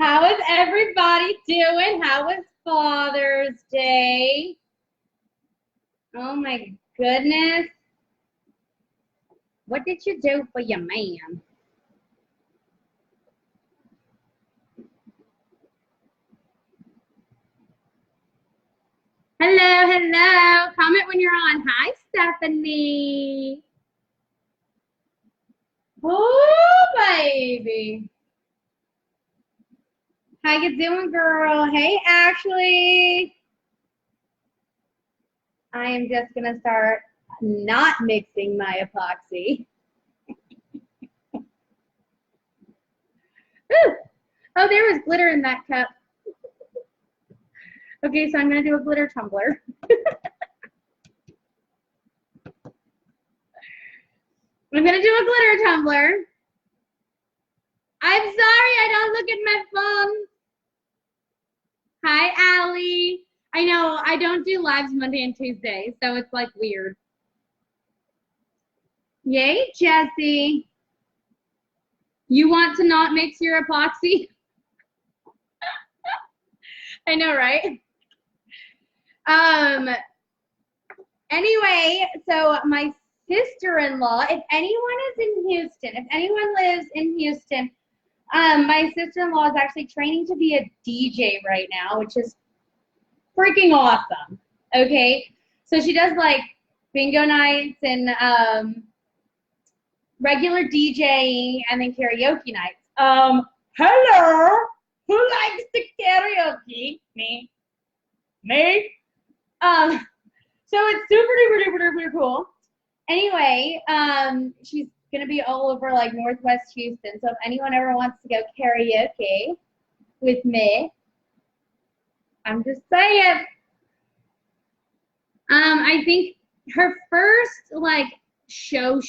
How is everybody doing? How was Father's Day? Oh my goodness. What did you do for your man? Hello, hello. Comment when you're on. Hi, Stephanie. Oh, baby. How you doing, girl? Hey, Ashley. I am just going to start not mixing my epoxy. Ooh. Oh, there was glitter in that cup. Okay, so I'm going to do a glitter tumbler. I'm going to do a glitter tumbler. I'm sorry, I don't look at my phone. Hi, Allie. I know, I don't do lives Monday and Tuesday, so it's like weird. Yay, Jessie. You want to not mix your epoxy? I know, right? Anyway, so my sister-in-law, if anyone is in Houston, if anyone lives in Houston, my sister-in-law is actually training to be a DJ right now, which is freaking awesome. Okay, so she does like bingo nights and regular DJing and then karaoke nights. Hello, who likes to karaoke? Me. So it's super cool. Anyway, she's gonna be all over like Northwest Houston. So if anyone ever wants to go karaoke with me, I'm just saying. I think her first like show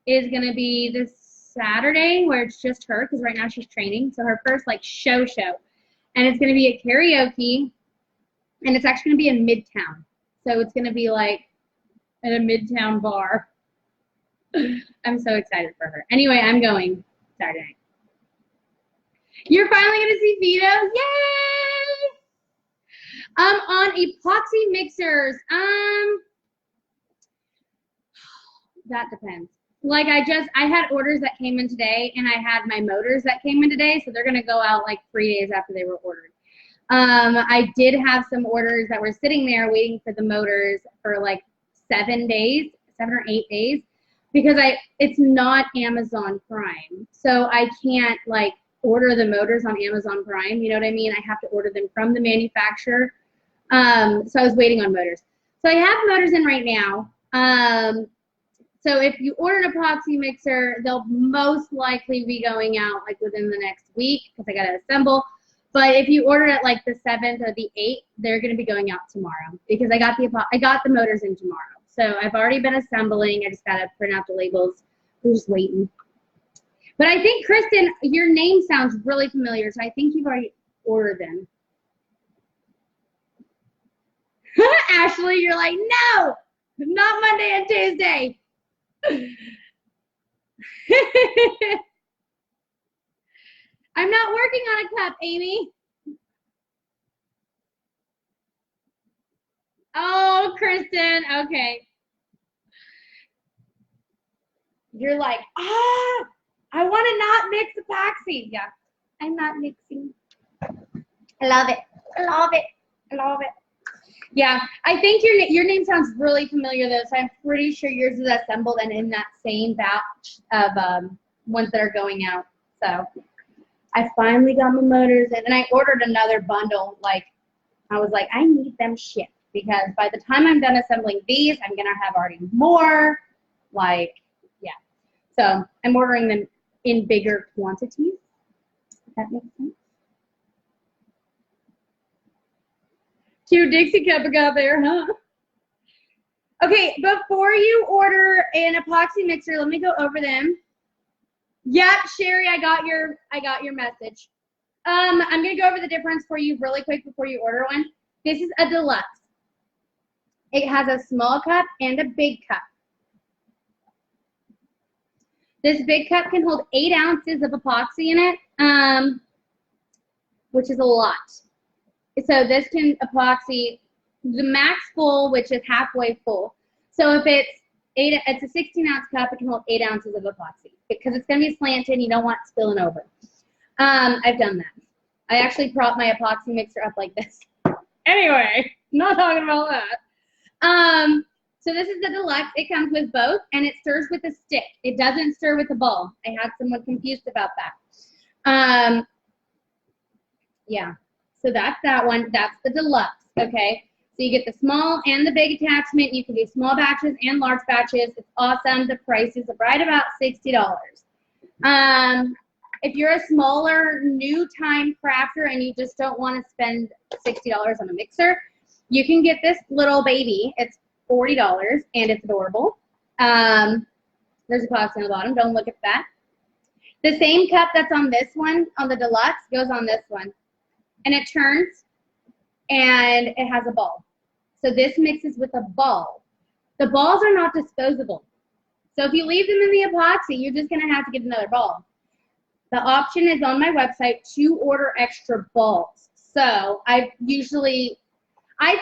is gonna be this Saturday where it's just her because right now she's training. So her first like show, and it's gonna be at karaoke, and it's actually gonna be in Midtown. So it's gonna be like at a Midtown bar. I'm so excited for her. Anyway, I'm going Saturday night. You're finally gonna see Vito? Yay! On epoxy mixers, that depends. Like I had orders that came in today, and I had my motors that came in today, so they're gonna go out like 3 days after they were ordered. I did have some orders that were sitting there waiting for the motors for like 7 or 8 days, because it's not Amazon Prime, so I can't like order the motors on Amazon Prime. You know what I mean? I have to order them from the manufacturer. So I was waiting on motors. So I have motors in right now. So if you order an epoxy mixer, they'll most likely be going out like within the next week because I got to assemble. But if you order it like the 7th or the 8th, they're going to be going out tomorrow because I got the motors in tomorrow. So I've already been assembling. I just got to print out the labels. We're just waiting. But I think, Kristen, your name sounds really familiar, so I think you've already ordered them. Ashley, you're like, no, not Monday and Tuesday. I'm not working on a cup, Amy. Oh, Kristen, okay. You're like, I want to not mix epoxy. Yeah, I'm not mixing. I love it. I love it. I love it. Yeah, I think your name sounds really familiar though, so I'm pretty sure yours is assembled and in that same batch of ones that are going out. So I finally got my motors in, and I ordered another bundle. Like I was like, I need them shipped because by the time I'm done assembling these, I'm gonna have already more. Like, yeah. So I'm ordering them in bigger quantities. If that makes sense. Cute Dixie cup got there, huh? Okay, before you order an epoxy mixer, let me go over them. Yep, Sherry, I got your message. I'm gonna go over the difference for you really quick before you order one. This is a deluxe. It has a small cup and a big cup. This big cup can hold 8 ounces of epoxy in it. which is a lot. So this can epoxy the max full, which is halfway full. So if it's a 16-ounce cup, it can hold 8 ounces of epoxy because it's going to be slanted. You don't want it spilling over. I've done that. I actually prop my epoxy mixer up like this. Anyway, not talking about that. So this is the deluxe. It comes with both, and it stirs with a stick. It doesn't stir with a ball. I had someone confused about that. Yeah. So that's that one. That's the deluxe. Okay. So you get the small and the big attachment. You can do small batches and large batches. It's awesome. The price is right about $60. If you're a smaller, new time crafter and you just don't want to spend $60 on a mixer, you can get this little baby. It's $40 and it's adorable. There's a epoxy on the bottom. Don't look at that. The same cup that's on this one, on the deluxe, goes on this one. And it turns and it has a ball. So this mixes with a ball. The balls are not disposable. So if you leave them in the epoxy, you're just going to have to get another ball. The option is on my website to order extra balls. So I'd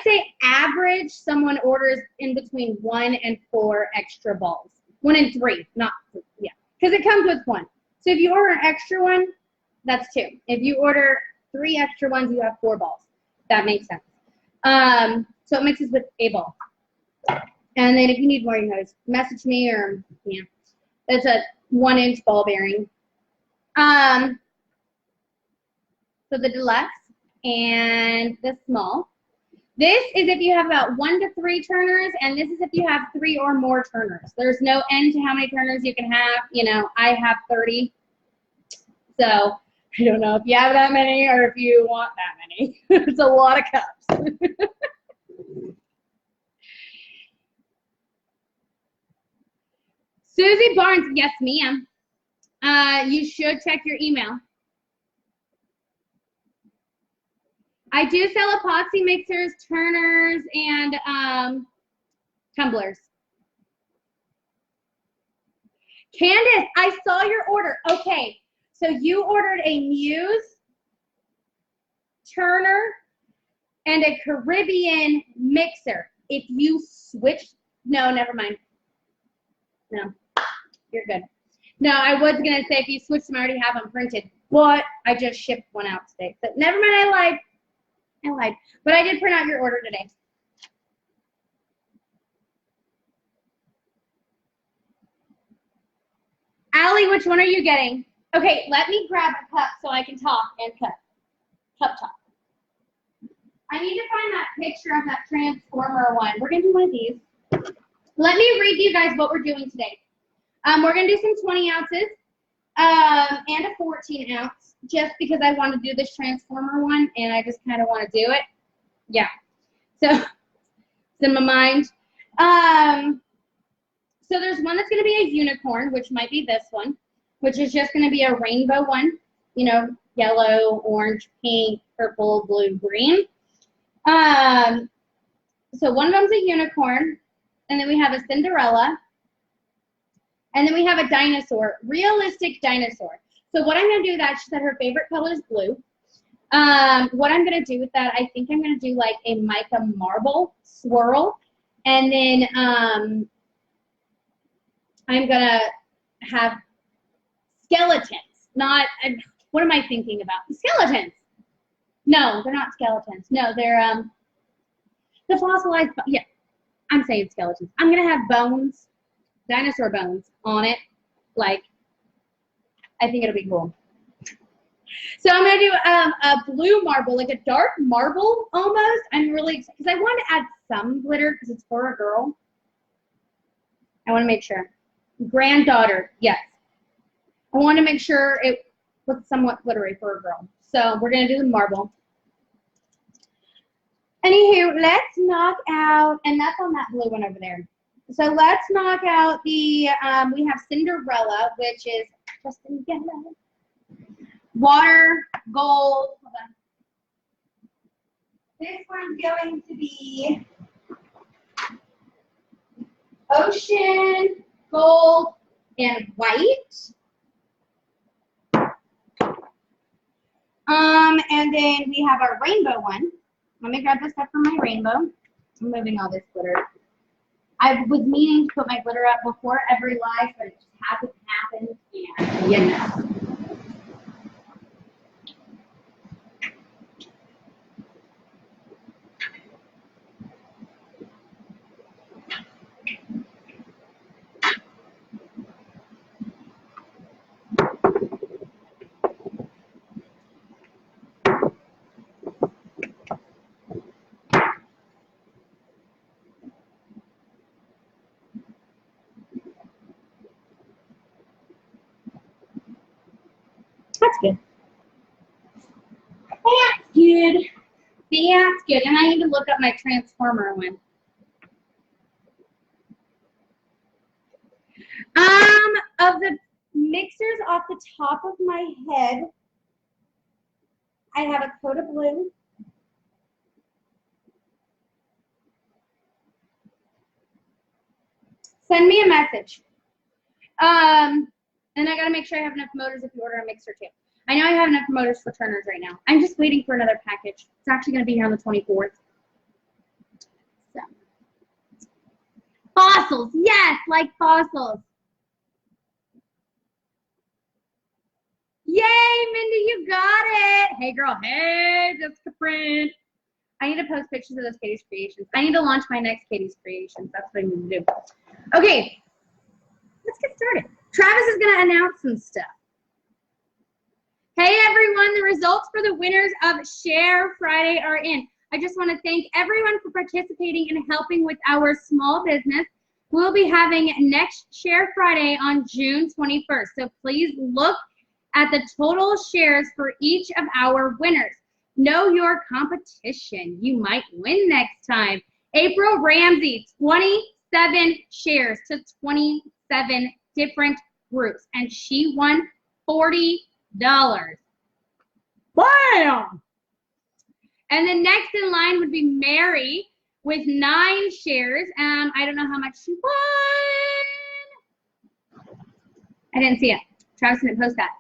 say average, someone orders in between 1 and 4 extra balls. 1 and 3, not, yeah, because it comes with 1. So if you order an extra one, that's 2. If you order 3 extra ones, you have 4 balls. That makes sense. So it mixes with a ball. And then if you need more, you know, just message me or, yeah. It's a 1-inch ball bearing. So the deluxe and the small. This is if you have about 1 to 3 turners, and this is if you have 3 or more turners. There's no end to how many turners you can have. You know, I have 30. So I don't know if you have that many or if you want that many. It's a lot of cups. Susie Barnes, yes, ma'am. You should check your email. I do sell epoxy mixers, turners, and tumblers. Candace, I saw your order. Okay, so you ordered a Muse, turner, and a Caribbean mixer. If you switch, no, never mind. No, you're good. No, I was going to say if you switch them, I already have them printed. But I just shipped one out today. So never mind, I lied. But I did print out your order today. Allie, which one are you getting? Okay, let me grab a cup so I can talk and cut. Cup talk. I need to find that picture of that transformer one. We're going to do one of these. Let me read you guys what we're doing today. We're going to do some 20 ounces and a 14 ounce just because I want to do this transformer one and I just kind of want to do it. Yeah. So it's in my mind. So there's one that's going to be a unicorn, which might be this one, which is just going to be a rainbow one. You know, yellow, orange, pink, purple, blue, green. So one of them's a unicorn. And then we have a Cinderella. And then we have a dinosaur, realistic dinosaur. So what I'm going to do with that, she said her favorite color is blue. What I'm going to do with that, I think I'm going to do like a mica marble swirl. And then I'm going to have skeletons. Not, what am I thinking about? Skeletons. No, they're not skeletons. No, they're the fossilized, yeah, I'm saying skeletons. I'm going to have bones, dinosaur bones on it. Like, I think it'll be cool. So I'm going to do a blue marble, like a dark marble almost. I'm really excited because I want to add some glitter because it's for a girl. I want to make sure. Granddaughter, yes. I want to make sure it looks somewhat glittery for a girl. So we're going to do the marble. Anywho, let's knock out, and that's on that blue one over there. So let's knock out the, we have Cinderella, which is just in yellow. Water, gold, hold on. This one's going to be ocean, gold, and white. And then we have our rainbow one. Let me grab this stuff from my rainbow. I'm moving all this glitter. I was meaning to put my glitter up before every live, but it just hasn't happened. And you know. That's good. That's good. That's good. And I need to look up my transformer one. Of the mixers off the top of my head, I have a coat of blue. Send me a message. And I gotta make sure I have enough motors if you order a mixer too. I know I have enough motors for turners right now. I'm just waiting for another package. It's actually gonna be here on the 24th. So. Fossils, yes, like fossils. Yay, Mindy, you got it. Hey girl, hey, Jessica Print. I need to post pictures of those Katie's Creations. I need to launch my next Katie's Creations. That's what I need to do. Okay, let's get started. Travis is gonna announce some stuff. Hey everyone, the results for the winners of Share Friday are in. I just want to thank everyone for participating and helping with our small business. We'll be having next Share Friday on June 21st. So please look at the total shares for each of our winners. Know your competition. You might win next time. April Ramsey, 27 shares to 27 different groups, and she won $40. Bam! And the next in line would be Mary with 9 shares. I don't know how much she won. I didn't see it. Travis didn't post that.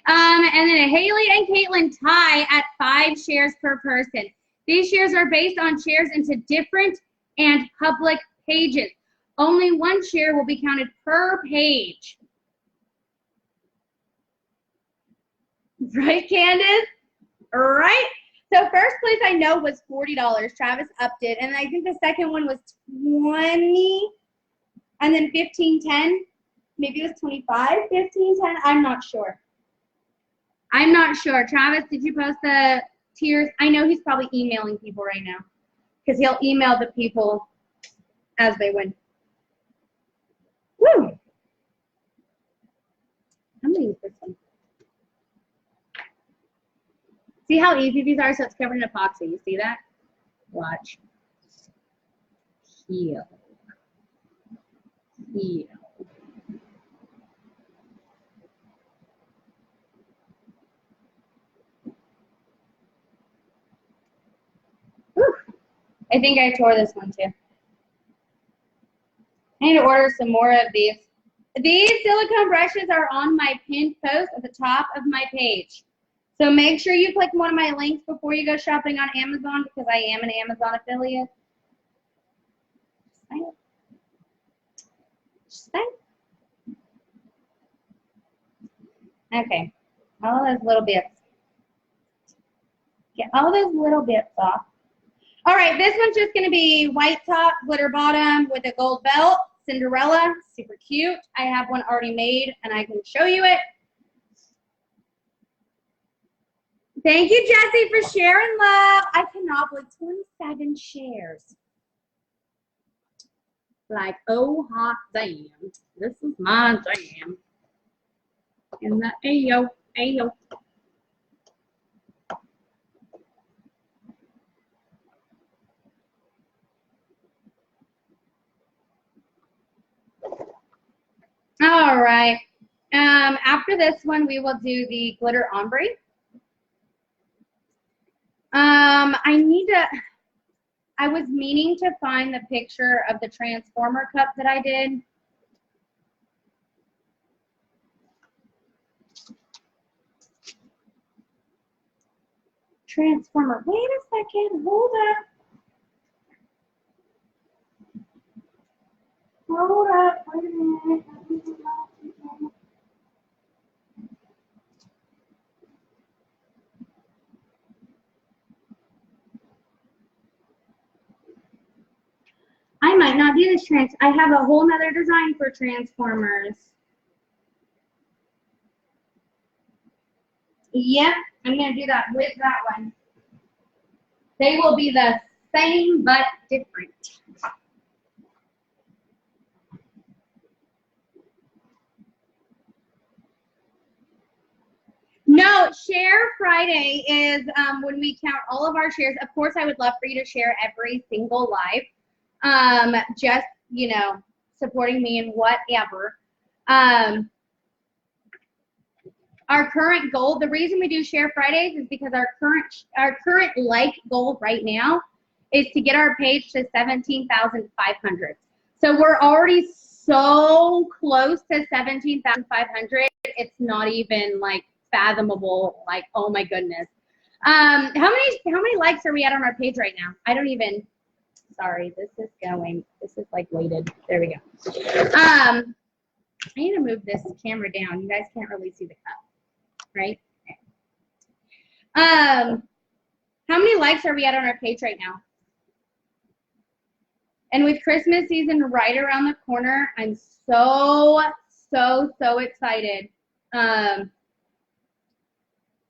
And then Haley and Caitlin tie at 5 shares per person. These shares are based on shares into different and public pages. Only 1 share will be counted per page. Right, Candace? Right? So first place I know was $40. Travis upped it. And I think the second one was 20. And then 15.10. Maybe it was 25, 15.10. I'm not sure. I'm not sure. Travis, did you post the tiers? I know he's probably emailing people right now because he'll email the people as they win. Woo! I'm going to use this one. See how easy these are? So it's covered in epoxy. You see that? Watch. Heal. Heal. Whew. I think I tore this one too. I need to order some more of these. These silicone brushes are on my pinned post at the top of my page. So make sure you click one of my links before you go shopping on Amazon because I am an Amazon affiliate. Just saying. Okay, all those little bits. Get all those little bits off. All right, this one's just going to be white top, glitter bottom with a gold belt. Cinderella, super cute. I have one already made and I can show you it. Thank you, Jessie, for sharing love. I cannot believe 27 shares. Like, oh, hot damn. This is my jam. In the ayo, ayo. All right. After this one, we will do the glitter ombre. I was meaning to find the picture of the transformer cup that I did. transformer. Wait a second. Hold up. Hold up. Wait a minute. I might not do this I have a whole nother design for transformers. Yep, I'm gonna do that with that one. They will be the same but different. No, Share Friday is when we count all of our shares. Of course, I would love for you to share every single live. Just, you know, supporting me in whatever. Our current goal, the reason we do Share Fridays is because our current like goal right now is to get our page to 17,500. So we're already so close to 17,500. It's not even like fathomable. Like, oh my goodness. How many likes are we at on our page right now? I don't even. Sorry, this is like weighted. There we go. I need to move this camera down. You guys can't really see the cup, right? Okay. How many likes are we at on our page right now? And with Christmas season right around the corner, I'm so excited.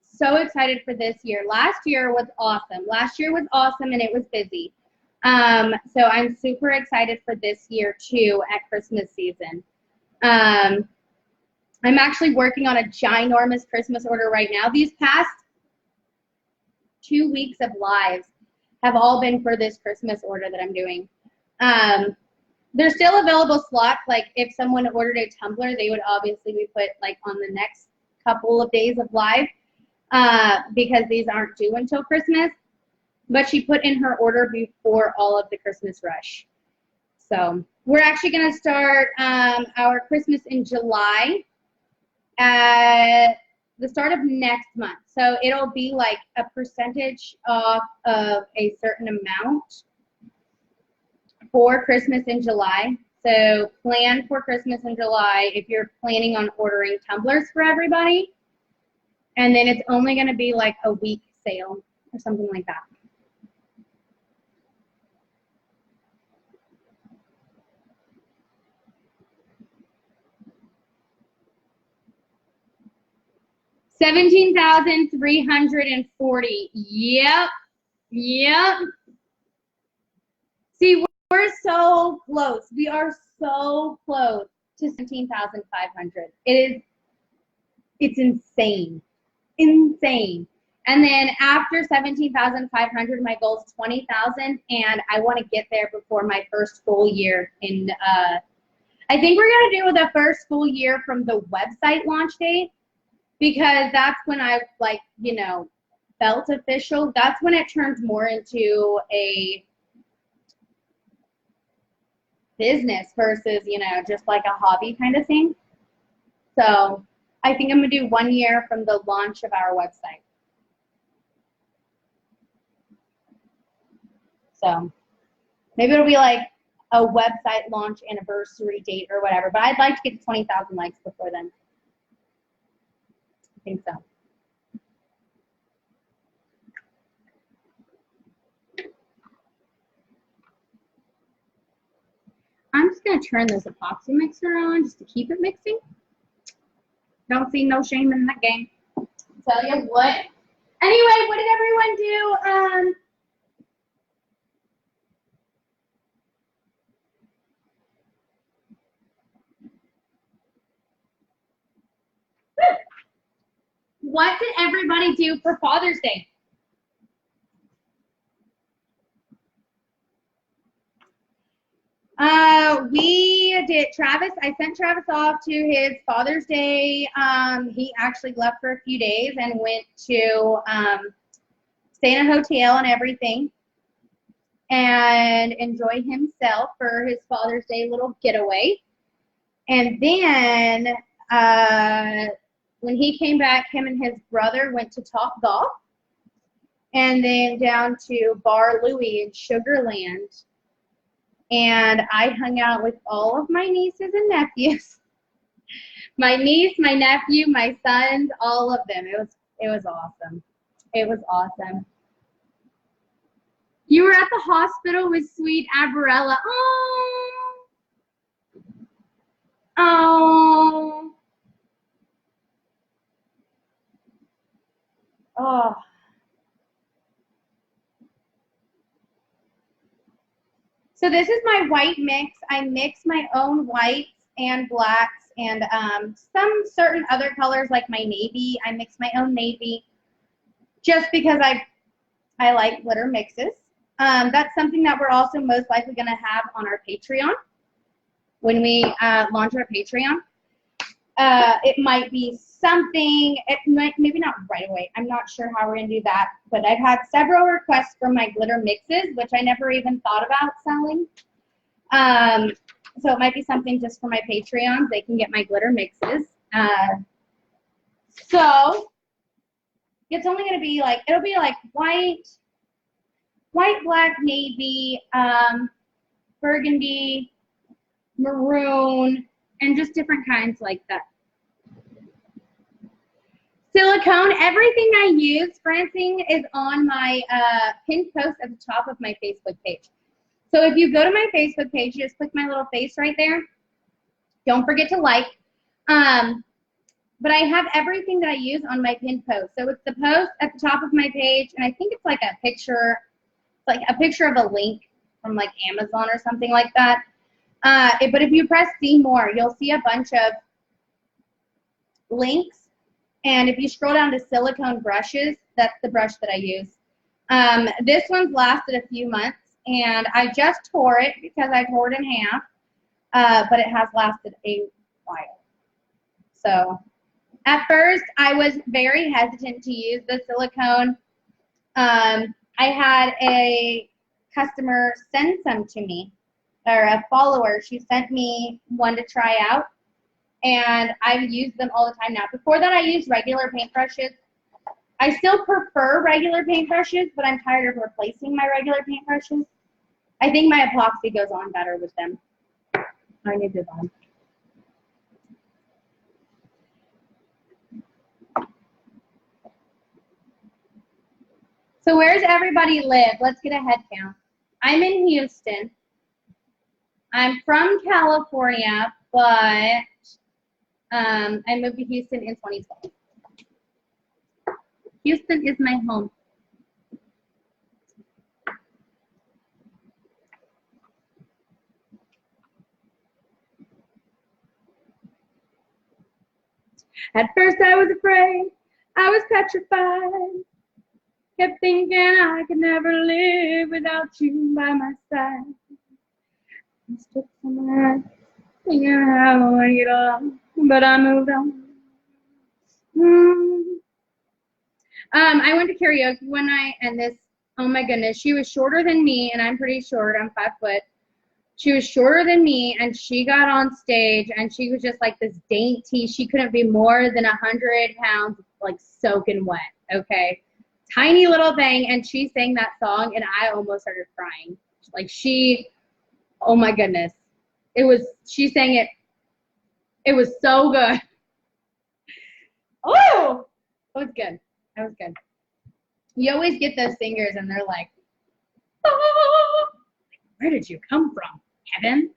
So excited for this year. Last year was awesome. And it was busy. So I'm super excited for this year too at Christmas season. I'm actually working on a ginormous Christmas order right now. These past 2 weeks of lives have all been for this Christmas order that I'm doing. There's still available slots. Like if someone ordered a tumbler, they would obviously be put like on the next couple of days of live because these aren't due until Christmas. But she put in her order before all of the Christmas rush. So we're actually going to start our Christmas in July at the start of next month. So it'll be like a percentage off of a certain amount for Christmas in July. So plan for Christmas in July if you're planning on ordering tumblers for everybody. And then it's only going to be like a week sale or something like that. $17,340. Yep. See, we're so close. We are so close to 17,500. It's insane. Insane. And then after 17,500, my goal is 20,000, and I want to get there before my first full year in I think we're going to do the first full year from the website launch date. Because that's when I like, you know, felt official. That's when it turns more into a business versus, you know, just like a hobby kind of thing. So I think I'm going to do 1 year from the launch of our website. So maybe it'll be like a website launch anniversary date or whatever. But I'd like to get to 20,000 likes before then. I think so. I'm just going to turn this epoxy mixer on just to keep it mixing. Don't see no shame in that game. Tell you what. Anyway, what did everyone do? What did everybody do for Father's Day? We did Travis. I sent Travis off to his Father's Day. He actually left for a few days and went to stay in a hotel and everything and enjoy himself for his Father's Day little getaway. And then when he came back, him and his brother went to Top Golf. and then down to Bar Louie in Sugar Land. And I hung out with all of my nieces and nephews. My niece, my nephew, my sons, all of them. It was awesome. It was awesome. You were at the hospital with sweet Abarella. Oh. Oh. Oh. So this is my white mix. I mix my own whites and blacks and some certain other colors like my navy. I mix my own navy just because I like glitter mixes. That's something that we're also most likely going to have on our Patreon when we launch our Patreon. It might be something, maybe not right away. I'm not sure how we're going to do that. But I've had several requests for my glitter mixes, which I never even thought about selling. So it might be something just for my Patreons. They can get my glitter mixes. So it's only going to be like, it'll be like white, black, navy, burgundy, maroon, and just different kinds like that. Silicone, everything I use, Francine, is on my pinned post at the top of my Facebook page. So if you go to my Facebook page, you just click my little face right there. Don't forget to like. But I have everything that I use on my pinned post. So it's the post at the top of my page, and I think it's like a picture, of a link from like Amazon or something like that. But if you press see more, you'll see a bunch of links. And if you scroll down to silicone brushes, that's the brush that I use. This one's lasted a few months, and I just tore it because I tore it in half, but it has lasted a while. So at first, I was very hesitant to use the silicone. I had a customer send some to me, or a follower. She sent me one to try out. And I've used them all the time now. Before that, I used regular paintbrushes. I still prefer regular paintbrushes, but I'm tired of replacing my regular paintbrushes. I think my epoxy goes on better with them. I need this on. So where's everybody live? Let's get a head count. I'm in Houston. I'm from California, but I moved to Houston in 2012. Houston is my home. At first I was afraid, I was petrified. Kept thinking I could never live without you by my side. I took some rest, thinking how I get on. But I moved on. I went to karaoke one night, and this, oh my goodness, she was shorter than me, and I'm pretty short. I'm 5 foot. She was shorter than me, and she got on stage, and she was just like this dainty. She couldn't be more than 100 pounds, like soaking wet, okay? Tiny little thing, and she sang that song, and I almost started crying. Like oh my goodness. She sang it. It was so good. Oh, it was good. That was good. You always get those singers and they're like, oh, where did you come from, Kevin?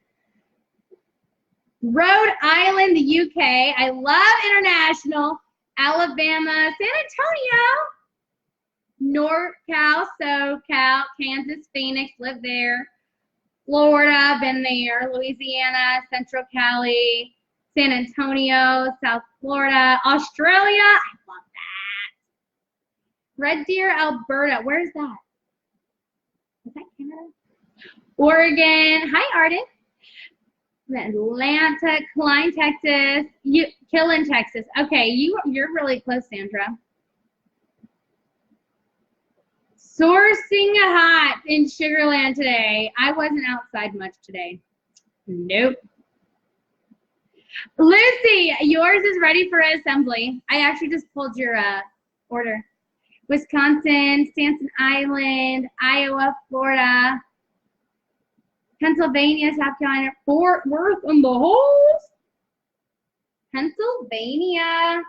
Rhode Island, the UK. I love international. Alabama, San Antonio, NorCal, SoCal, Kansas, Phoenix, live there. Florida, been there. Louisiana, Central Cali, San Antonio, South Florida, Australia. I love that. Red Deer, Alberta. Where is that? Is that Canada? Oregon. Hi, Arden. Atlanta, Klein, Texas. Killen, Texas. Okay, you're really close, Sandra. Sourcing hot in Sugarland today. I wasn't outside much today. Nope. Lucy, yours is ready for assembly. I actually just pulled your order. Wisconsin, Staten Island, Iowa, Florida, Pennsylvania, South Carolina, Fort Worth in the holes. Pennsylvania,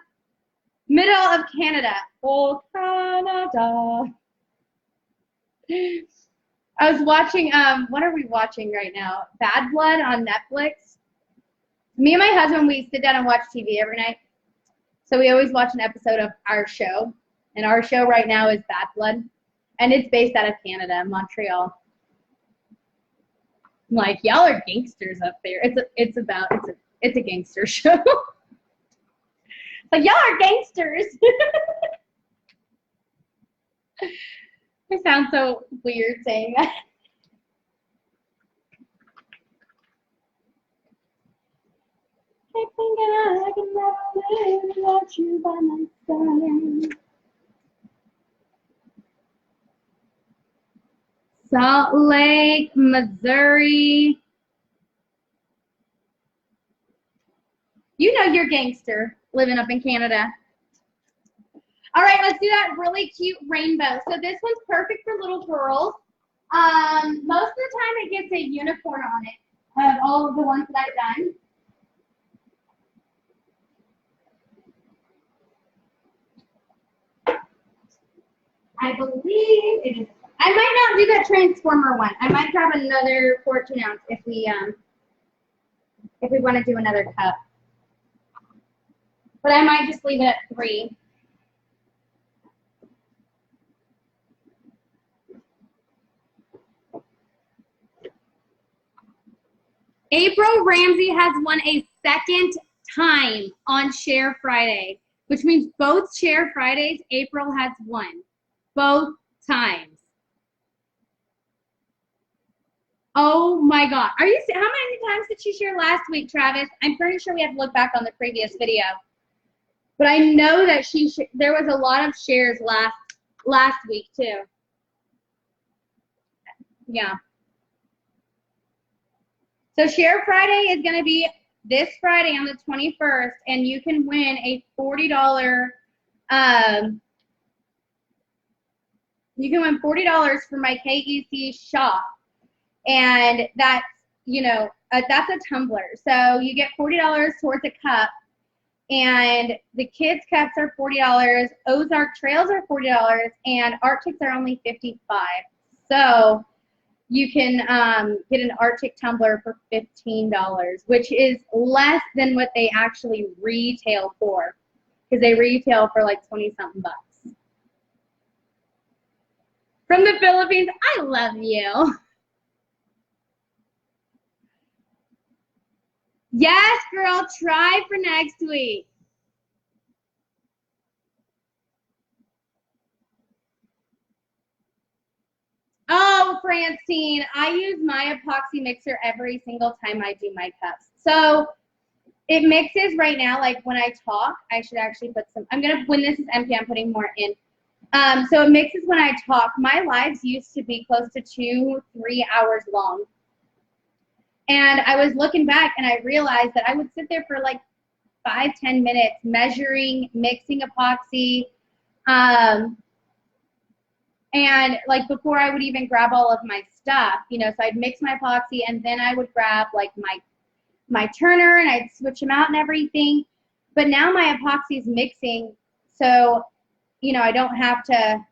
middle of Canada. Oh, Canada. I was watching, what are we watching right now? Bad Blood on Netflix. Me and my husband, we sit down and watch TV every night. So we always watch an episode of our show. And our show right now is Bad Blood. And it's based out of Canada, Montreal. I'm like, y'all are gangsters up there. It's a gangster show. Like, y'all are gangsters. I sound so weird saying that. I think I can never live without you by my side. Salt Lake, Missouri. You know you're gangster living up in Canada. All right, let's do that really cute rainbow. So this one's perfect for little girls. Most of the time it gets a unicorn on it of all of the ones that I've done. I believe it is. I might not do that Transformer one. I might grab another 14 ounce if we want to do another cup. But I might just leave it at 3. April Ramsey has won a second time on Share Friday, which means both Share Fridays April has won. Both times. Oh my God. How many times did she share last week, Travis? I'm pretty sure we have to look back on the previous video. But I know that there was a lot of shares last week too. Yeah. So Share Friday is going to be this Friday on the 21st, and you can win a $40 you can win $40 for my KEC shop. And that's, that's a tumbler. So you get $40 towards a cup. And the kids' cups are $40. Ozark Trails are $40. And Arctics are only $55. So you can get an Arctic tumbler for $15, which is less than what they actually retail for. Because they retail for like 20-something bucks. From the Philippines, I love you. Yes, girl, try for next week. Oh, Francine, I use my epoxy mixer every single time I do my cups. So it mixes right now, like when I talk, I should actually put some, when this is empty, I'm putting more in. So it mixes when I talk. My lives used to be close to 2-3 hours long. And I was looking back and I realized that I would sit there for like 5-10 minutes measuring, mixing epoxy. And like before I would even grab all of my stuff, so I'd mix my epoxy and then I would grab like my turner and I'd switch them out and everything. But now my epoxy is mixing, so I don't have to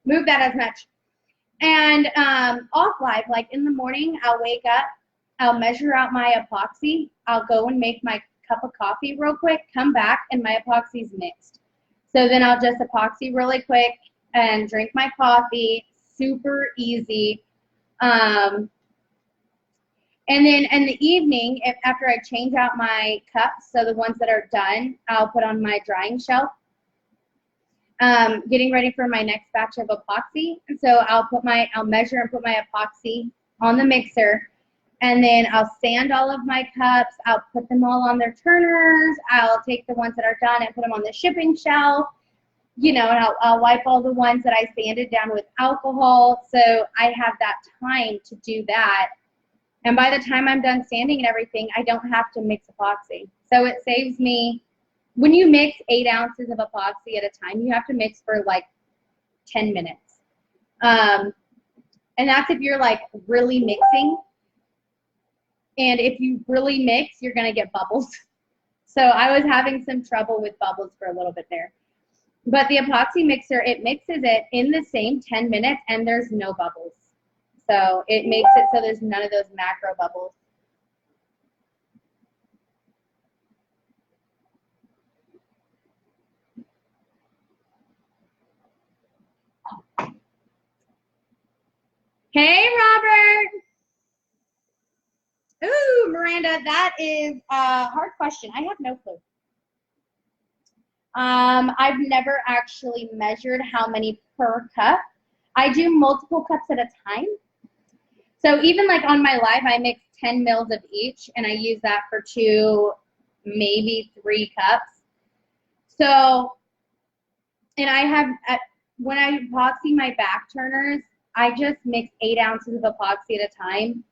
move that as much. And off live, like in the morning, I'll wake up, I'll measure out my epoxy, I'll go and make my cup of coffee real quick, come back, and my epoxy's mixed. So then I'll just epoxy really quick and drink my coffee, super easy. And then in the evening, after I change out my cups, so the ones that are done, I'll put on my drying shelf. Getting ready for my next batch of epoxy. And so I'll measure and put my epoxy on the mixer, and then I'll sand all of my cups. I'll put them all on their turners. I'll take the ones that are done and put them on the shipping shelf, and I'll wipe all the ones that I sanded down with alcohol. So I have that time to do that. And by the time I'm done sanding and everything, I don't have to mix epoxy. So it saves me when you mix 8 ounces of epoxy at a time, you have to mix for like 10 minutes. And that's if you're like really mixing. And if you really mix, you're going to get bubbles. So I was having some trouble with bubbles for a little bit there. But the epoxy mixer, it mixes it in the same 10 minutes and there's no bubbles. So it makes it so there's none of those macro bubbles. Hey, Robert. Ooh, Miranda, that is a hard question. I have no clue. I've never actually measured how many per cup. I do multiple cups at a time. So even like on my live, I mix 10 mils of each, and I use that for 2, maybe 3 cups. So, and I have, when I epoxy my back turners, I just mix 8 ounces of epoxy at a time,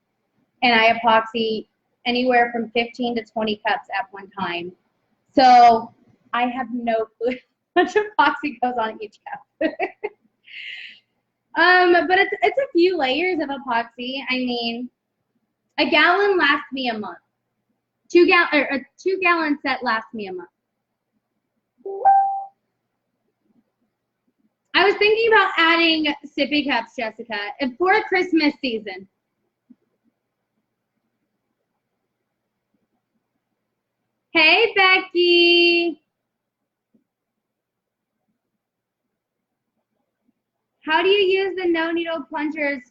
and I epoxy anywhere from 15 to 20 cups at one time. So I have no clue how much epoxy goes on each cup. But it's a few layers of epoxy. I mean, a gallon lasts me a month. A 2-gallon set lasts me a month. I was thinking about adding sippy cups, Jessica, for Christmas season. Hey, Becky. How do you use the no needle plungers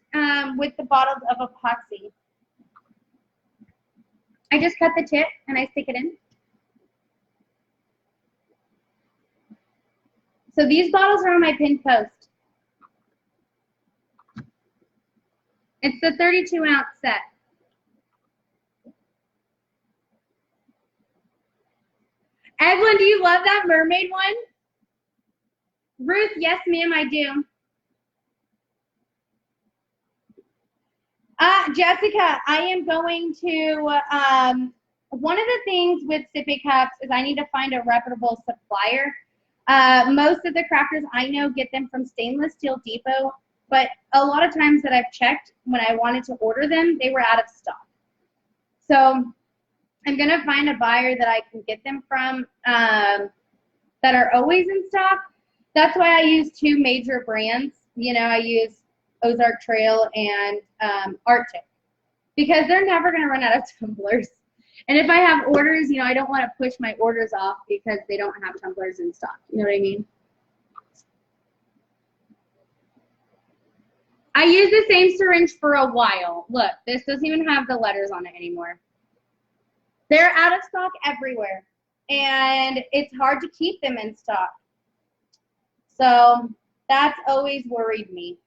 with the bottles of epoxy? I just cut the tip and I stick it in. So these bottles are on my pinned post. It's the 32-ounce set. Evelyn, do you love that mermaid one? Ruth, yes, ma'am, I do. Jessica, I am going to, one of the things with sippy cups is I need to find a reputable supplier. Most of the crafters I know get them from Stainless Steel Depot, but a lot of times that I've checked when I wanted to order them, they were out of stock. So I'm going to find a buyer that I can get them from that are always in stock. That's why I use 2 major brands. You know, I use Ozark Trail and Arctic, because they're never going to run out of tumblers. And if I have orders, you know, I don't want to push my orders off because they don't have tumblers in stock. You know what I mean? I used the same syringe for a while. Look, this doesn't even have the letters on it anymore. They're out of stock everywhere, and it's hard to keep them in stock. So that's always worried me.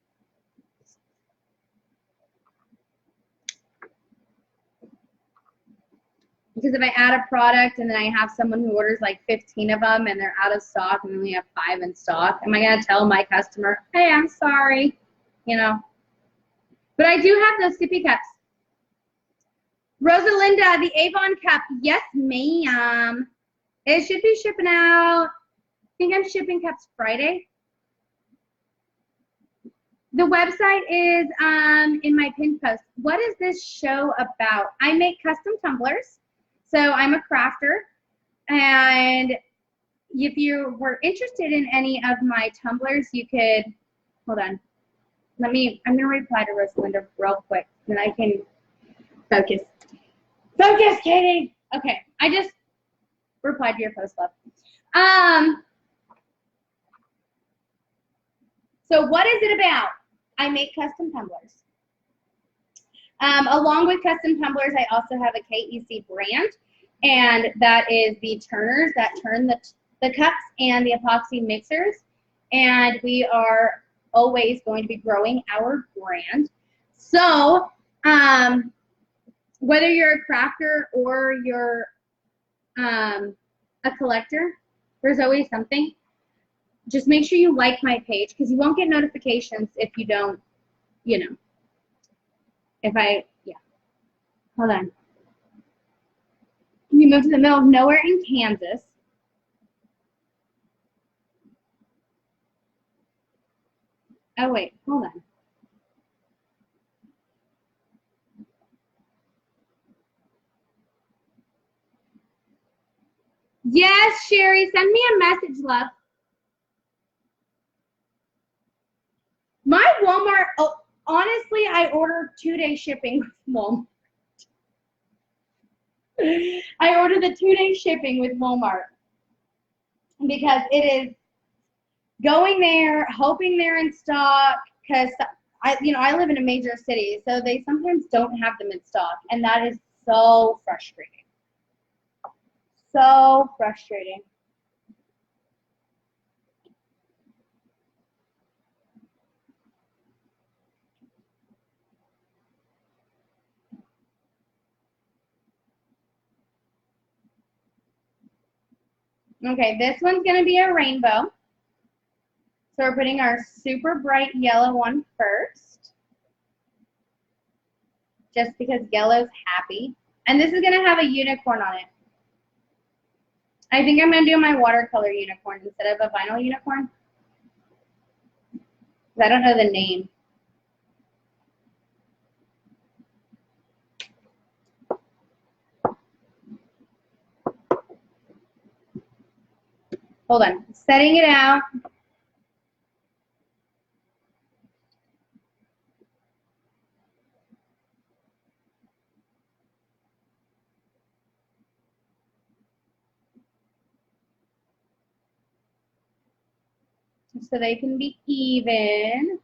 Because if I add a product and then I have someone who orders like 15 of them and they're out of stock and we only have 5 in stock, am I going to tell my customer, hey, I'm sorry, you know? But I do have those sippy cups. Rosalinda, the Avon cup, yes, ma'am. It should be shipping out, I think I'm shipping cups Friday. The website is in my pinned post. What is this show about? I make custom tumblers. So I'm a crafter, and if you were interested in any of my tumblers, you could, hold on. I'm going to reply to Rosalinda real quick, then I can focus. Focus, Katie. Okay, I just replied to your post, love. So what is it about? I make custom tumblers. Along with custom tumblers, I also have a KEC brand, and that is the turners that turn the cups and the epoxy mixers. And we are always going to be growing our brand. So whether you're a crafter or you're a collector, there's always something. Just make sure you like my page, because you won't get notifications if you don't, you know. Yeah. Hold on. You moved to the middle of nowhere in Kansas. Oh, wait, hold on. Yes, Sherry, send me a message, love. My Walmart, oh, honestly, I ordered 2-day shipping with Walmart. I ordered the 2-day shipping with Walmart because it is going there, hoping they're in stock, because I live in a major city, so they sometimes don't have them in stock, and that is so frustrating. So frustrating. Okay, this one's going to be a rainbow. So we're putting our super bright yellow one first, just because yellow's happy. And this is going to have a unicorn on it. I think I'm going to do my watercolor unicorn instead of a vinyl unicorn. I don't know the name. Hold on. Setting it out. So they can be even.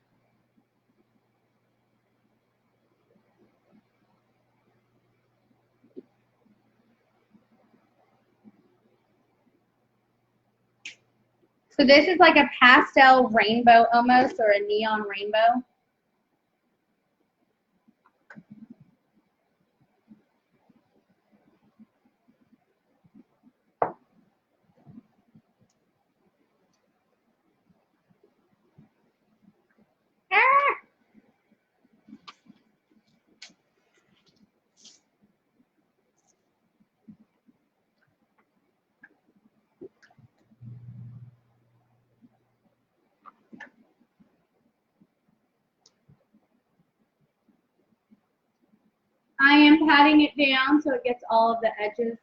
So this is like a pastel rainbow almost, or a neon rainbow. Ah! I am patting it down so it gets all of the edges.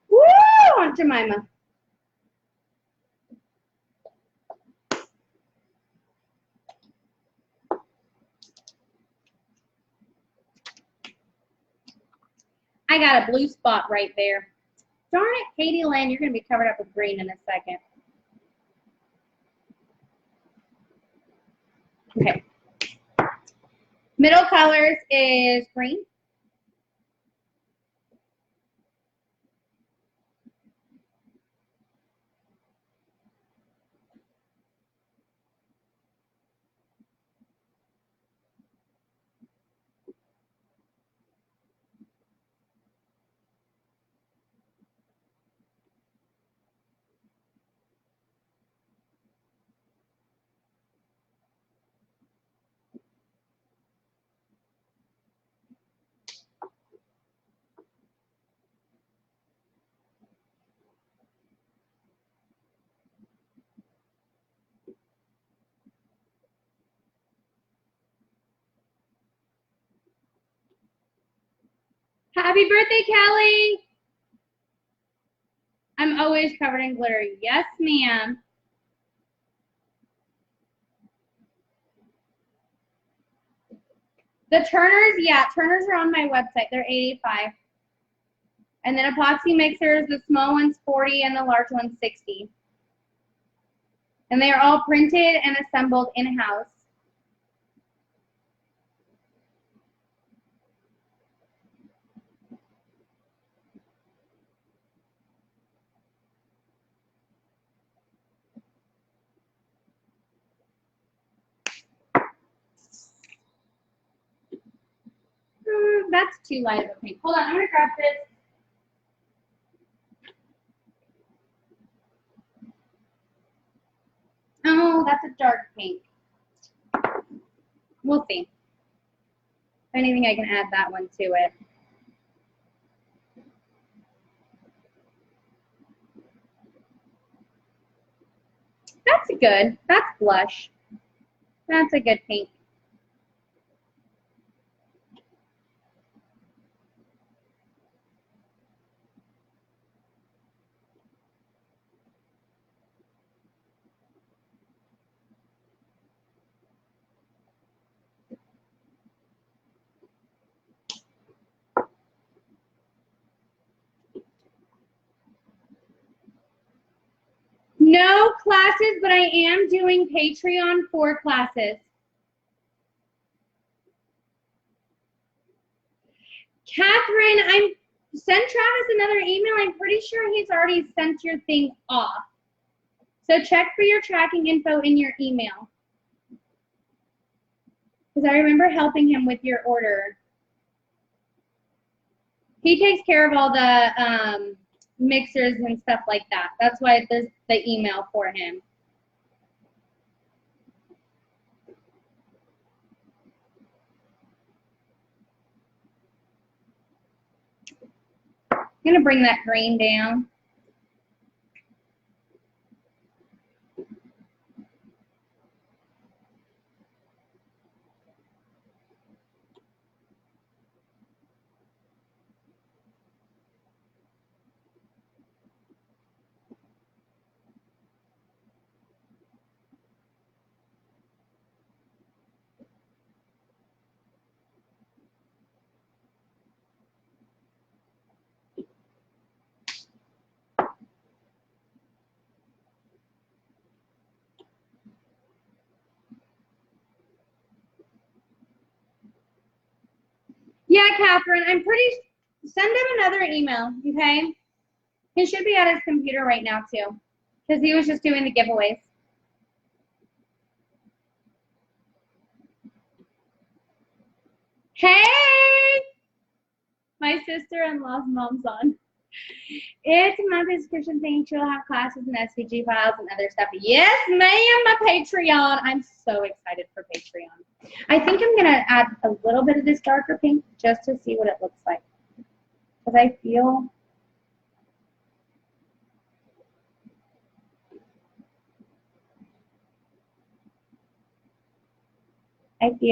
Woo! Aunt Jemima. I got a blue spot right there. Darn it, Katie Lynn, you're going to be covered up with green in a second. Okay. Middle colors is green. Happy birthday, Kelly. I'm always covered in glitter. Yes, ma'am. The Turners, yeah, Turners are on my website. They're $85. And then epoxy mixers, the small one's $40 and the large one's $60. And they are all printed and assembled in-house. That's too light of a pink. Hold on, I'm gonna grab this. Oh, that's a dark pink. We'll see. If anything, I can add that one to it. That's good. That's blush. That's a good pink. No classes, but I am doing Patreon for classes. Catherine, send Travis another email. I'm pretty sure he's already sent your thing off. So check for your tracking info in your email. Because I remember helping him with your order. He takes care of all the mixers and stuff like that. That's why there's the email for him. I'm gonna bring that grain down. Yeah, Catherine, send him another email, okay? He should be at his computer right now too, because he was just doing the giveaways. Hey! My sister-in-law's mom's on. It's a monthly subscription thing. She'll have classes and SVG files and other stuff. Yes, ma'am, my Patreon. I'm so excited for Patreon. I think I'm going to add a little bit of this darker pink just to see what it looks like. Because I feel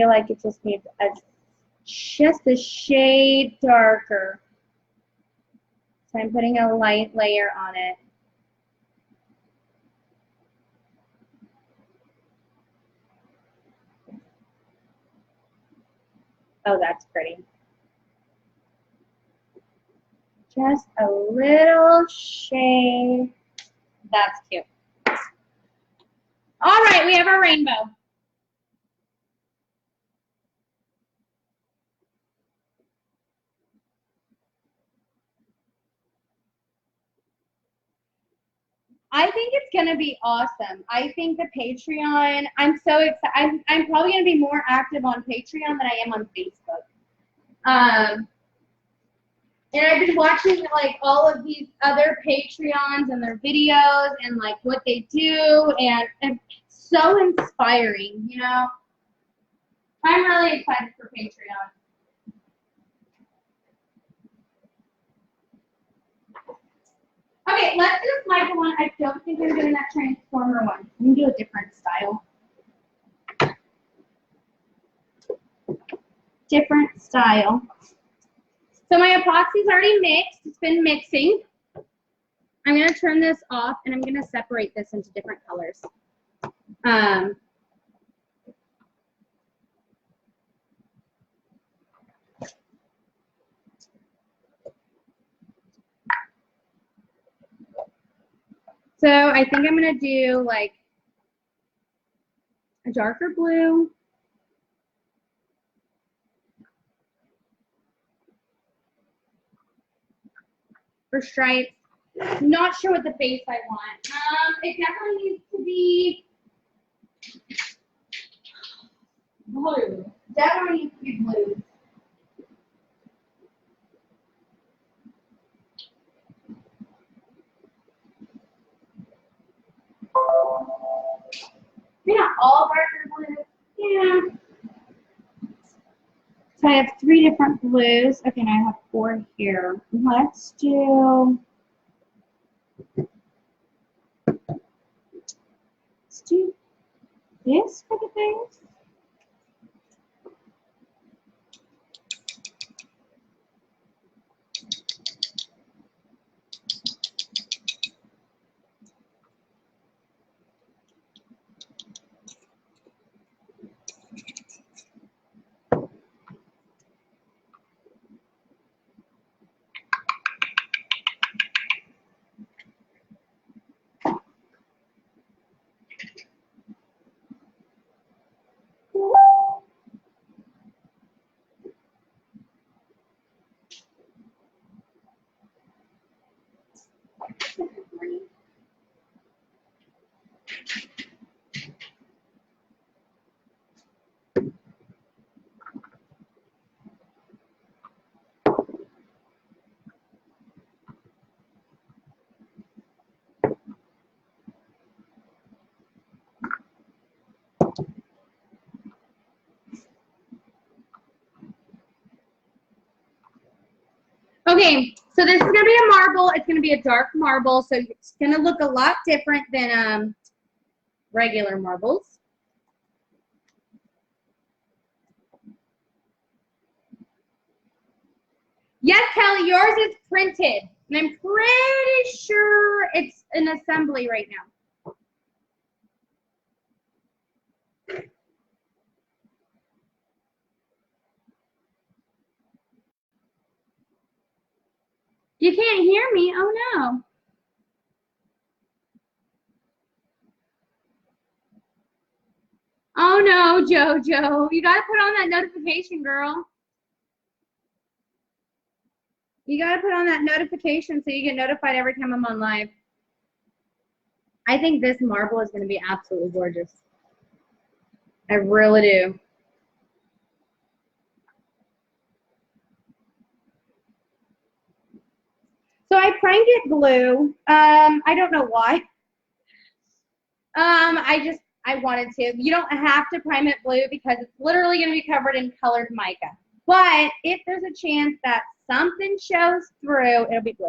like it just needs just a shade darker. So I'm putting a light layer on it. Oh, that's pretty. Just a little shade. That's cute. All right, we have our rainbow. I think it's going to be awesome. I think the Patreon, I'm so excited. I'm probably going to be more active on Patreon than I am on Facebook. And I've been watching like all of these other Patreons and their videos and like what they do, and it's so inspiring, you know. I'm really excited for Patreon. Okay, let's do this mica one. I don't think I'm doing that transformer one. I'm gonna do a different style. Different style. So my epoxy's already mixed. It's been mixing. I'm gonna turn this off and I'm gonna separate this into different colors. So I think I'm gonna do like a darker blue. For stripes. Not sure what the base I want. It definitely needs to be blue. Definitely needs to be blue. Maybe not all darker blue. Yeah. So I have 3 different blues. Okay, and I have 4 here. Let's do this for the base. Okay, so this is going to be a marble. It's going to be a dark marble, so it's going to look a lot different than regular marbles. Yes, Kelly, yours is printed, and I'm pretty sure it's an assembly right now. You can't hear me? Oh, no. Oh, no, JoJo. You got to put on that notification, girl. You got to put on that notification so you get notified every time I'm on live. I think this marble is going to be absolutely gorgeous. I really do. So I primed it blue. I don't know why. I wanted to. You don't have to prime it blue because it's literally going to be covered in colored mica. But if there's a chance that something shows through, it'll be blue.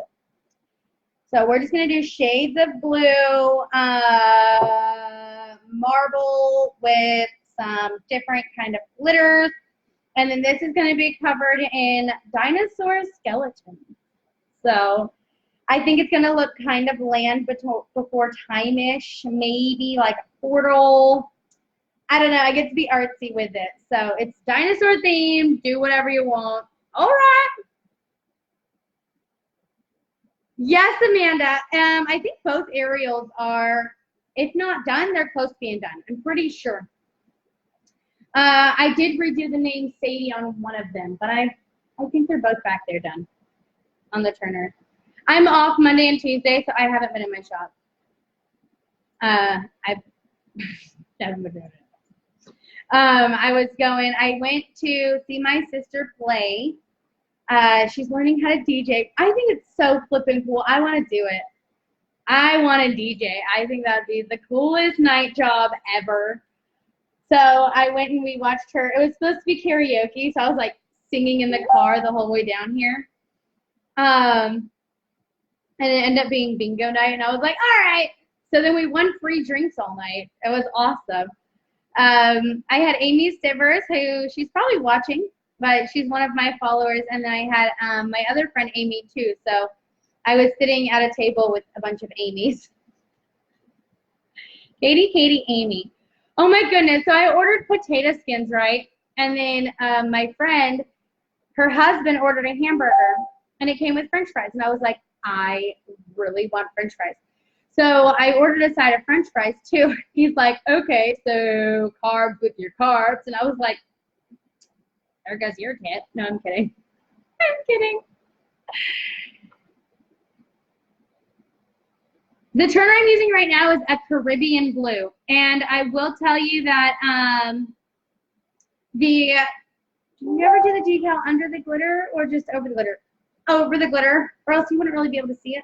So we're just going to do shades of blue, marble with some different kind of glitters. And then this is going to be covered in dinosaur skeletons. So I think it's going to look kind of Land Before Time-ish, maybe like a portal. I don't know. I get to be artsy with it. So it's dinosaur themed. Do whatever you want. All right. Yes, Amanda. I think both aerials are, if not done, they're close to being done. I'm pretty sure. I did redo the name Sadie on one of them, but I think they're both back there done on the Turner. I'm off Monday and Tuesday, so I haven't been in my shop. I haven't been doing it. I went to see my sister play. She's learning how to DJ. I think it's so flippin' cool. I want to do it. I want to DJ. I think that'd be the coolest night job ever. So I went and we watched her. It was supposed to be karaoke, so I was like singing in the car the whole way down here. And it ended up being bingo night, and I was like, all right. So then we won free drinks all night. It was awesome. I had Amy Stivers, who she's probably watching, but she's one of my followers, and then I had my other friend Amy too. So I was sitting at a table with a bunch of Amy's. Katie, Amy. Oh my goodness. So I ordered potato skins, right? And then my friend, her husband ordered a hamburger, and it came with French fries. And I was like, I really want French fries. So I ordered a side of French fries too. He's like, okay, so carbs with your carbs. And I was like, there goes your kit. No, I'm kidding. I'm kidding. The Turner I'm using right now is a Caribbean blue. And I will tell you that do you ever do the decal under the glitter or just over the glitter? Over the glitter, or else you wouldn't really be able to see it.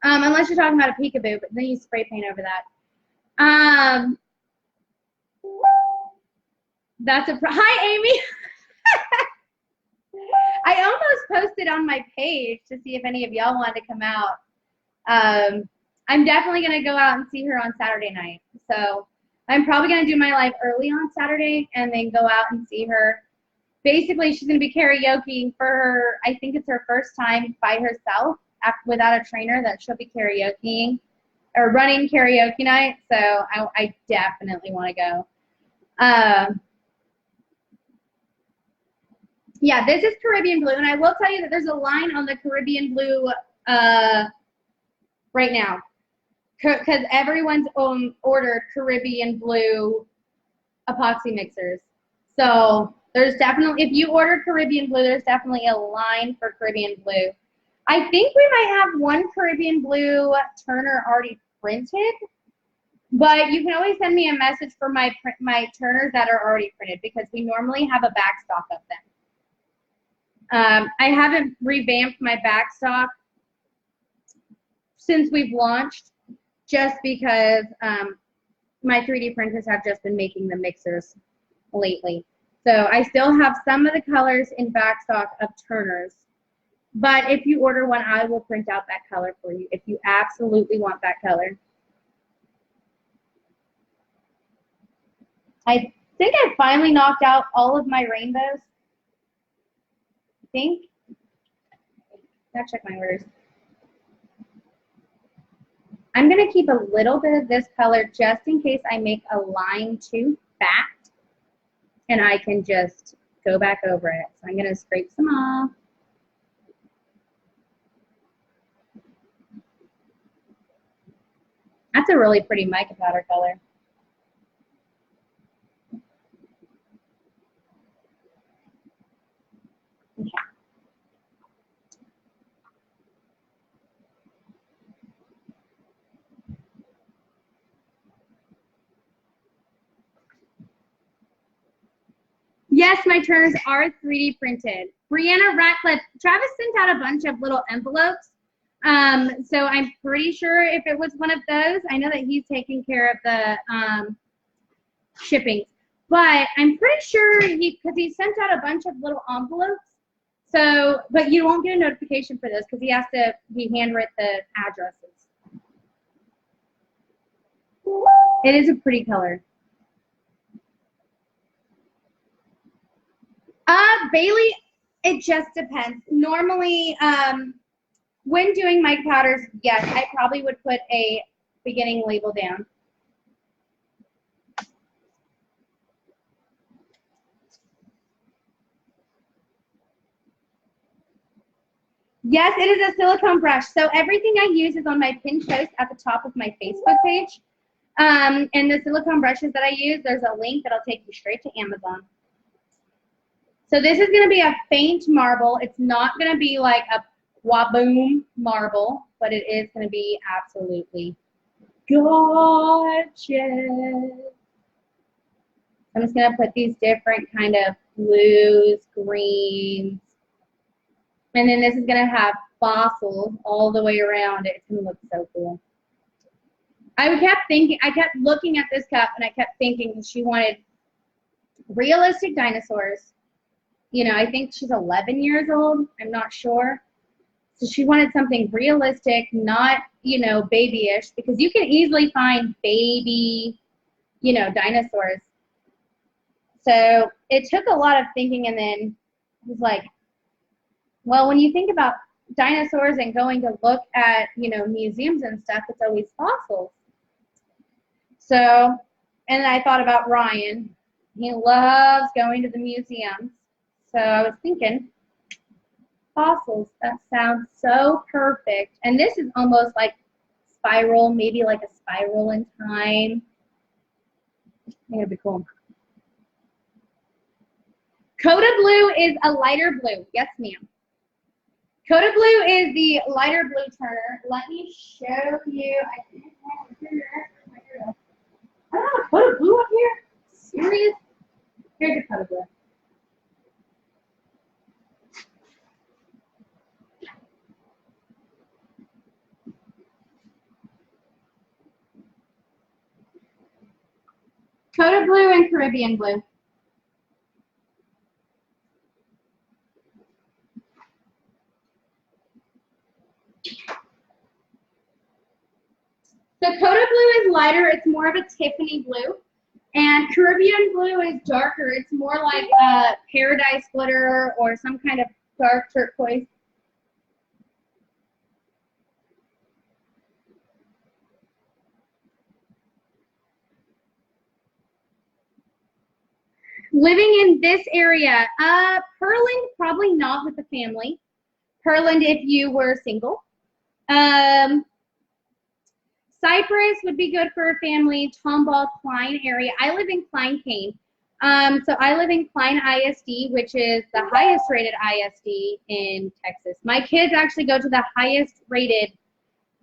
Unless you're talking about a peekaboo, but then you spray paint over that. That's a hi, Amy. I almost posted on my page to see if any of y'all wanted to come out. I'm definitely going to go out and see her on Saturday night. So I'm probably going to do my live early on Saturday and then go out and see her. Basically, she's going to be karaokeing for her, I think it's her first time by herself without a trainer that she'll be karaokeing or running karaoke night. So I definitely want to go. Yeah, this is Caribbean Blue, and I will tell you that there's a line on the Caribbean Blue right now because everyone's ordered Caribbean Blue epoxy mixers. So there's definitely, if you ordered Caribbean Blue, there's definitely a line for Caribbean Blue. I think we might have one Caribbean Blue Turner already printed, but you can always send me a message for my Turners that are already printed because we normally have a back stock of them. I haven't revamped my back stock since we've launched just because my 3D printers have just been making the mixers lately. So I still have some of the colors in back stock of Turners. But if you order one, I will print out that color for you if you absolutely want that color. I think I finally knocked out all of my rainbows. I think. Gotta check my orders. I'm going to keep a little bit of this color just in case I make a line too fat, and I can just go back over it. So I'm going to scrape some off. That's a really pretty mica powder color. Okay. Yes, my Turners are 3D printed. Brianna Ratcliffe, Travis sent out a bunch of little envelopes. So I'm pretty sure if it was one of those, I know that he's taking care of the shipping. But I'm pretty sure because he sent out a bunch of little envelopes. So, but you won't get a notification for this because he handwritten the addresses. It is a pretty color. Bailey, it just depends. Normally, when doing mica powders, yes, I probably would put a beginning label down. Yes, it is a silicone brush. So everything I use is on my pinned post at the top of my Facebook page. And the silicone brushes that I use, there's a link that'll take you straight to Amazon. So this is going to be a faint marble. It's not going to be like a waboom marble, but it is going to be absolutely gorgeous. I'm just going to put these different kind of blues, greens, and then this is going to have fossils all the way around it. It's going to look so cool. I kept looking at this cup, and I kept thinking she wanted realistic dinosaurs. You know, I think she's 11 years old. I'm not sure. So she wanted something realistic, not, you know, babyish, because you can easily find baby, you know, dinosaurs. So it took a lot of thinking, and then I was like, well, when you think about dinosaurs and going to look at, you know, museums and stuff, it's always fossils. So, and I thought about Ryan. He loves going to the museums. So I was thinking, fossils, that sounds so perfect. And this is almost like spiral, maybe like a spiral in time. I think it'd be cool. Coda Blue is a lighter blue. Yes, ma'am. Coda Blue is the lighter blue Turner. Let me show you. I think I don't have a Coda Blue up here. Serious? Here's your Coda Blue. Coda Blue and Caribbean Blue. lighter. It's more of a Tiffany blue. And Caribbean blue is darker. It's more like a paradise glitter or some kind of dark turquoise. Living in this area, Pearland, probably not with the family. Pearland if you were single. Cypress would be good for a family. Tomball, Klein area. I live in Klein Cane. So I live in Klein ISD, which is the highest rated ISD in Texas. My kids actually go to the highest rated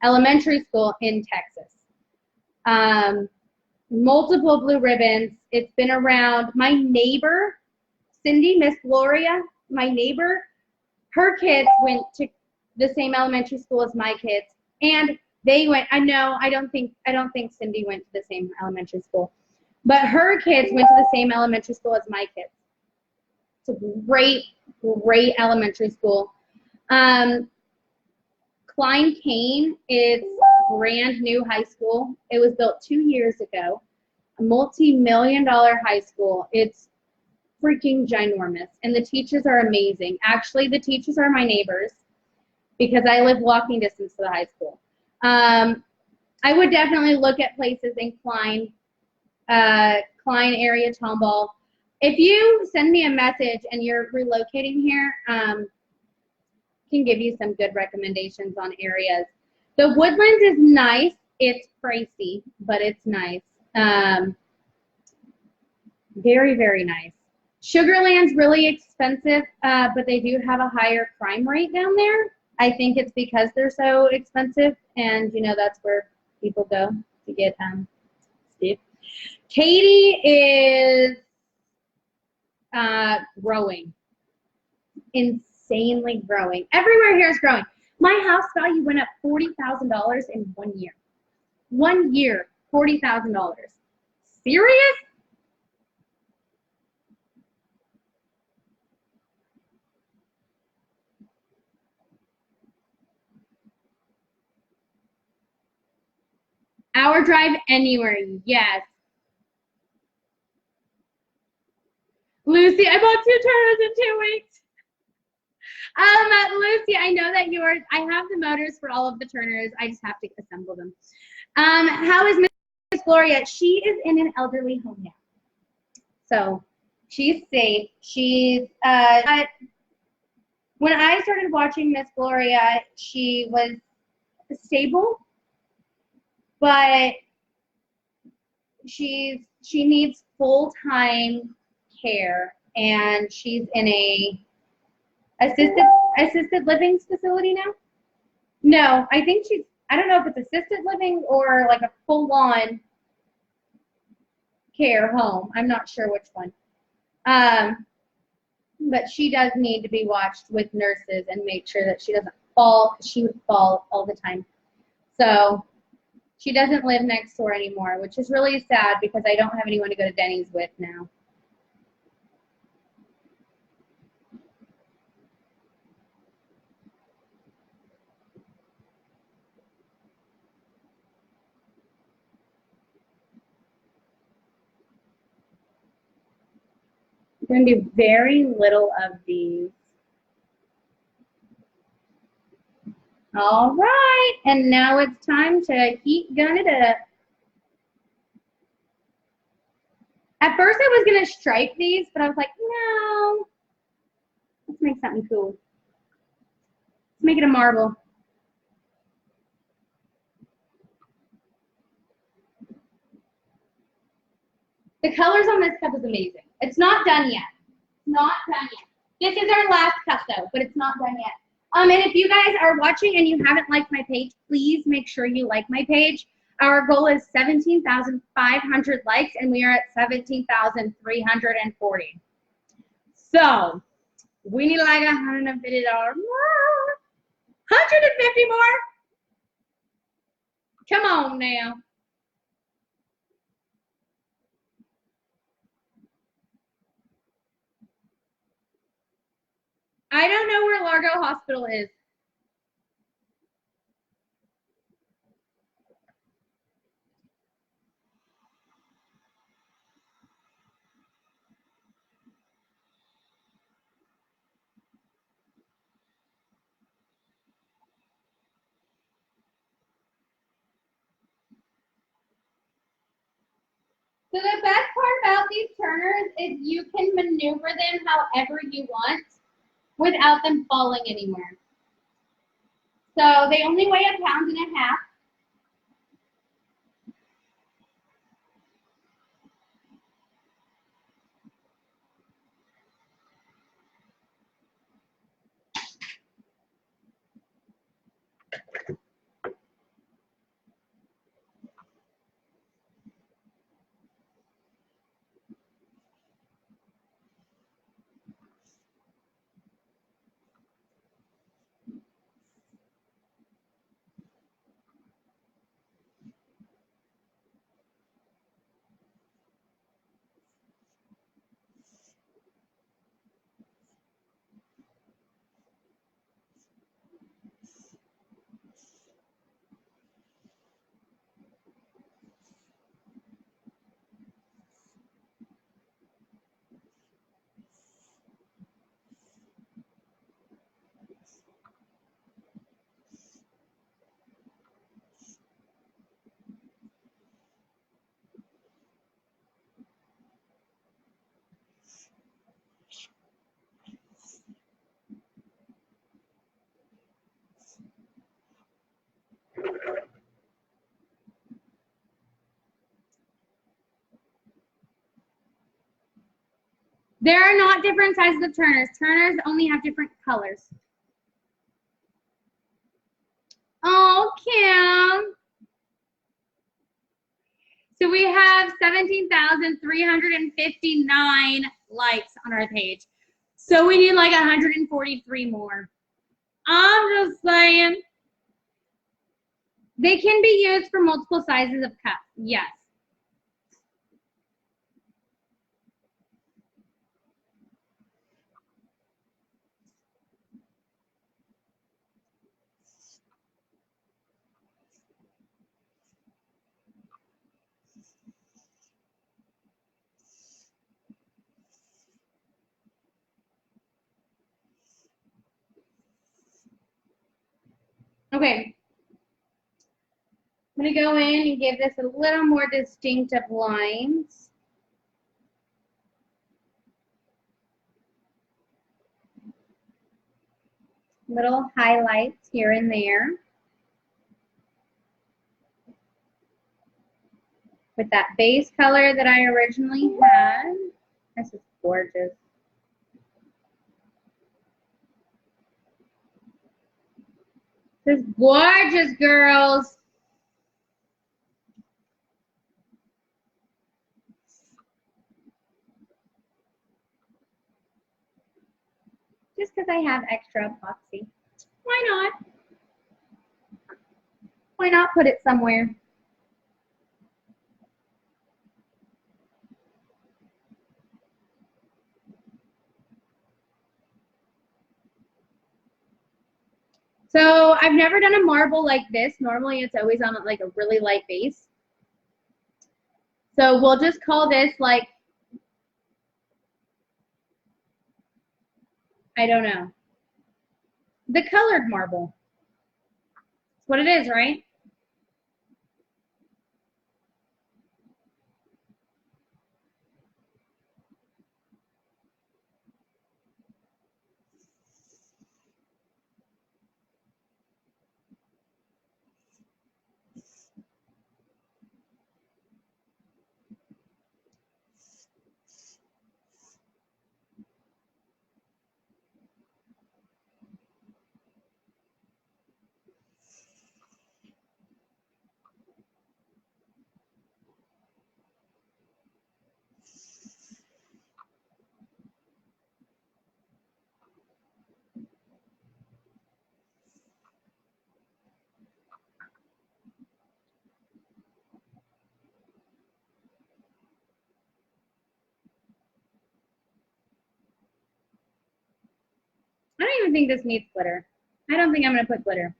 elementary school in Texas. Multiple blue ribbons. It's been around. My neighbor, Cindy, Miss Gloria, my neighbor, her kids went to the same elementary school as my kids. And they went, I don't think Cindy went to the same elementary school, but her kids went to the same elementary school as my kids. It's a great, great elementary school. Klein Cane is brand new high school. It was built 2 years ago. A multi-million-dollar high school. It's freaking ginormous, and the teachers are amazing. Actually, the teachers are my neighbors because I live walking distance to the high school. I would definitely look at places in Klein area, Tomball. If you send me a message and you're relocating here, can give you some good recommendations on areas. The Woodlands is nice. It's pricey, but it's nice. Very, very nice. Sugarland's really expensive, but they do have a higher crime rate down there. I think it's because they're so expensive, and you know that's where people go to get Steve. Katy is growing, insanely growing. Everywhere here is growing. My house value went up $40,000 in 1 year. 1 year, $40,000. Serious? Hour drive anywhere, yes. Lucy, I bought 2 Turners in 2 weeks. Lucy, I know that I have the motors for all of the Turners. I just have to assemble them. How is Miss Gloria? She is in an elderly home now. So she's safe. She's, when I started watching Miss Gloria, she was stable, but she needs full-time care, and she's in a assisted living facility now. No, I think I don't know if it's assisted living or like a full-on care home. I'm not sure which one. But she does need to be watched with nurses and make sure that she doesn't fall. She would fall all the time. So she doesn't live next door anymore, which is really sad because I don't have anyone to go to Denny's with now. I'm going to do very little of these. All right, and now it's time to heat gun it up. At first I was going to stripe these, but I was like, no. Let's make something cool. Let's make it a marble. The colors on this cup is amazing. It's not done yet. Not done yet. This is our last cup though, but it's not done yet. And if you guys are watching and you haven't liked my page, please make sure you like my page. Our goal is 17,500 likes, and we are at 17,340. So we need like $150 more. 150 more? Come on now. I don't know where Largo Hospital is. So the best part about these turners is you can maneuver them however you want without them falling anywhere. So they only weigh 1.5 pounds. There are not different sizes of turners. Turners only have different colors. Oh, Kim. So we have 17,359 likes on our page. So we need like 143 more. I'm just saying. They can be used for multiple sizes of cups. Yes. Okay. I'm going to go in and give this a little more distinctive lines. Little highlights here and there. With that base color that I originally had. This is gorgeous. This is gorgeous, girls. Just because I have extra epoxy. Why not? Why not put it somewhere? So I've never done a marble like this. Normally it's always on like a really light base. So we'll just call this like, I don't know, the colored marble. That's what it is, right? I don't even think this needs glitter. I don't think I'm going to put glitter.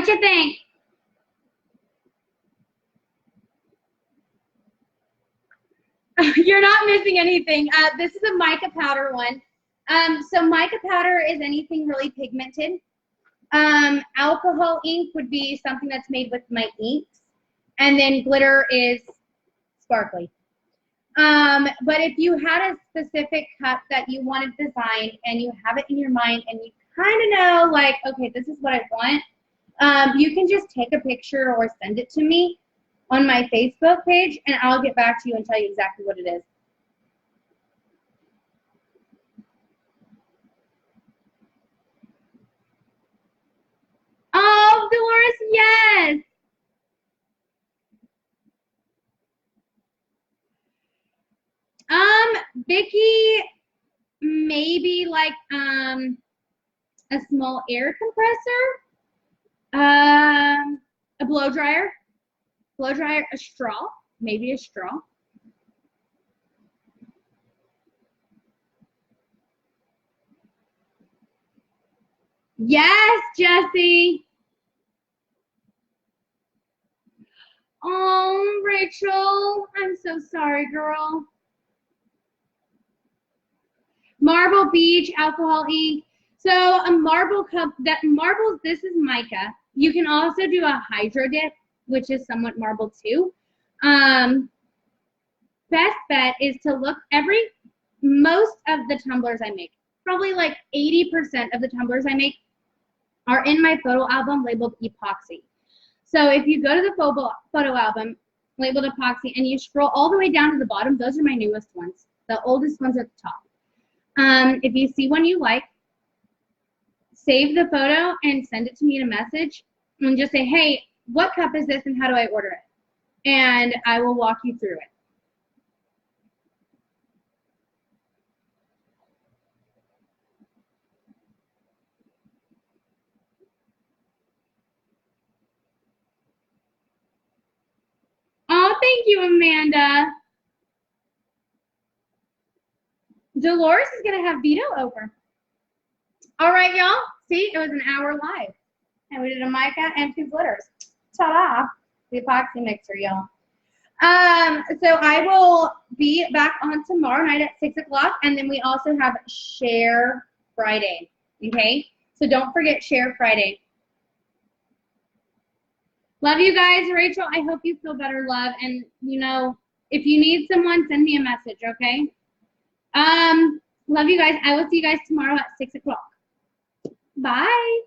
What you think? You're not missing anything. This is a mica powder one. So mica powder is anything really pigmented. Alcohol ink would be something that's made with my inks. And then glitter is sparkly. But if you had a specific cup that you wanted designed and you have it in your mind and you kind of know, like, okay, this is what I want, you can just take a picture or send it to me on my Facebook page, and I'll get back to you and tell you exactly what it is. Oh, Dolores, yes. Vicky, maybe like a small air compressor, a blow dryer, a straw, maybe a straw. Yes, Jessie. Oh, Rachel, I'm so sorry, girl. Marble Beach, alcohol ink. So a marble cup, this is mica. You can also do a hydro dip, which is somewhat marble too. Best bet is to look most of the tumblers I make, probably like 80% of the tumblers I make are in my photo album labeled Epoxy. So if you go to the photo album labeled Epoxy and you scroll all the way down to the bottom, those are my newest ones. The oldest ones at the top. If you see one you like, save the photo and send it to me in a message and just say, hey, what cup is this and how do I order it? And I will walk you through it. Oh, thank you, Amanda. Dolores is going to have Vito over. All right, y'all. See, it was an hour live. And we did a mica and 2 glitters. Ta-da! The epoxy mixer, y'all. So I will be back on tomorrow night at 6 o'clock. And then we also have Share Friday. Okay? So don't forget Share Friday. Love you guys. Rachel, I hope you feel better, love. And, you know, if you need someone, send me a message, okay? Love you guys. I will see you guys tomorrow at 6 o'clock. Bye.